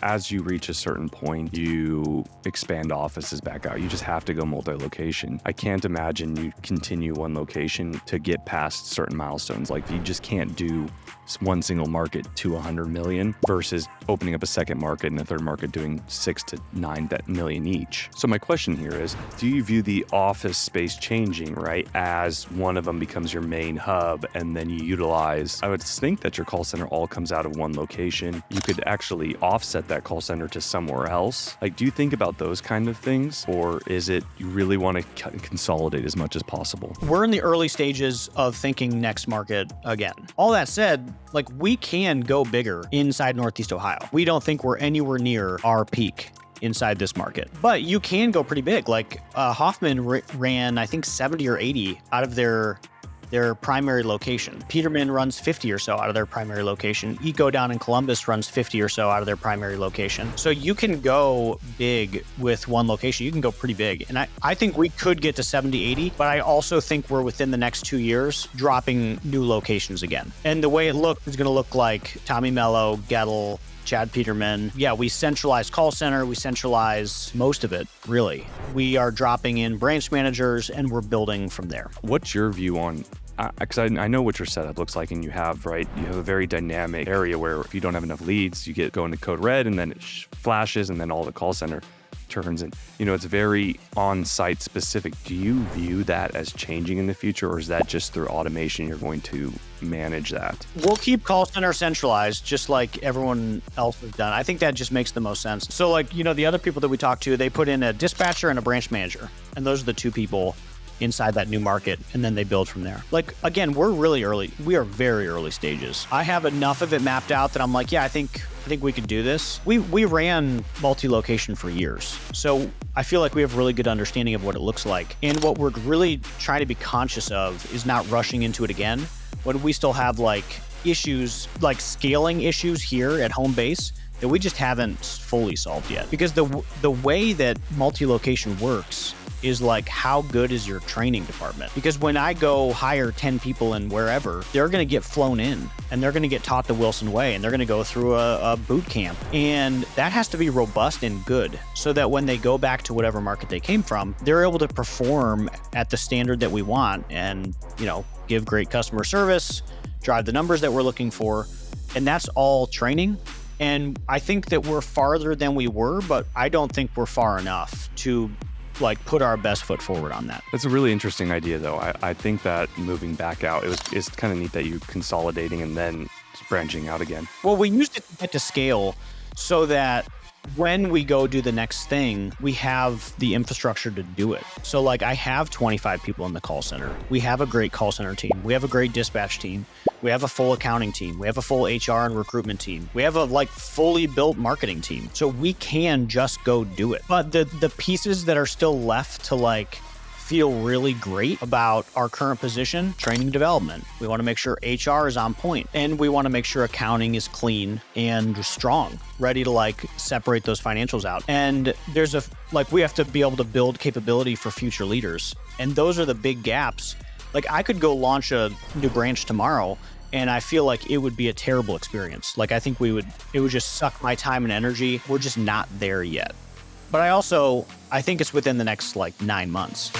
As you reach a certain point, you expand offices back out. You just have to go multi-location. I can't imagine you continue one location to get past certain milestones. Like you just can't do one single market to 100 million versus opening up a second market and a third market doing 6 to 9 million each. So my question here is, do you view the office space changing, right, as one of them becomes your main hub and then you utilize, I would think that your call center all comes out of one location. You could actually offset that call center to somewhere else. Like, do you think about those kind of things, or is it you really want to consolidate as much as possible? We're in the early stages of thinking next market again. All that said, like we can go bigger inside Northeast Ohio. We don't think we're anywhere near our peak inside this market, but you can go pretty big. Like Hoffman ran, I think 70 or 80 out of their primary location. Peterman runs 50 or so out of their primary location. Eco down in Columbus runs 50 or so out of their primary location. So you can go big with one location. You can go pretty big. And I think we could get to 70, 80, but I also think we're within the next 2 years dropping new locations again. And the way it looks is going to look like Tommy Mello, Gettle, Chad Peterman. Yeah, we centralize call center. We centralize most of it, really. We are dropping in branch managers and we're building from there. What's your view on, because I know what your setup looks like, and you have a very dynamic area where if you don't have enough leads, you go into code red and then it flashes and then all the call center turns in. It's very on-site specific. Do you view that as changing in the future, or is that just through automation you're going to manage that? We'll keep call center centralized just like everyone else has done. I think that just makes the most sense. So the other people that we talk to, they put in a dispatcher and a branch manager, and those are the two people inside that new market, and then they build from there. Again, we're really early. We are very early stages. I have enough of it mapped out that I'm like, yeah, I think we could do this. We ran multi-location for years. So I feel like we have really good understanding of what it looks like. And what we're really trying to be conscious of is not rushing into it again when we still have issues, like scaling issues here at home base that we just haven't fully solved yet. Because the way that multi-location works is how good is your training department? Because when I go hire 10 people in wherever, they're going to get flown in and they're going to get taught the Wilson way and they're going to go through a boot camp. And that has to be robust and good so that when they go back to whatever market they came from, they're able to perform at the standard that we want and, give great customer service, drive the numbers that we're looking for. And that's all training. And I think that we're farther than we were, but I don't think we're far enough to put our best foot forward on that. That's a really interesting idea, though. I think that moving back out, it's kind of neat that you consolidating and then branching out again. Well, we used it to get to scale so that when we go do the next thing, we have the infrastructure to do it. So I have 25 people in the call center. We have a great call center team. We have a great dispatch team. We have a full accounting team. We have a full HR and recruitment team. We have a fully built marketing team. So we can just go do it. But the pieces that are still left to feel really great about our current position, training development. We want to make sure HR is on point, and we want to make sure accounting is clean and strong, ready to separate those financials out. And there's we have to be able to build capability for future leaders. And those are the big gaps. I could go launch a new branch tomorrow and I feel like it would be a terrible experience. I think it would just suck my time and energy. We're just not there yet. But I think it's within the next 9 months.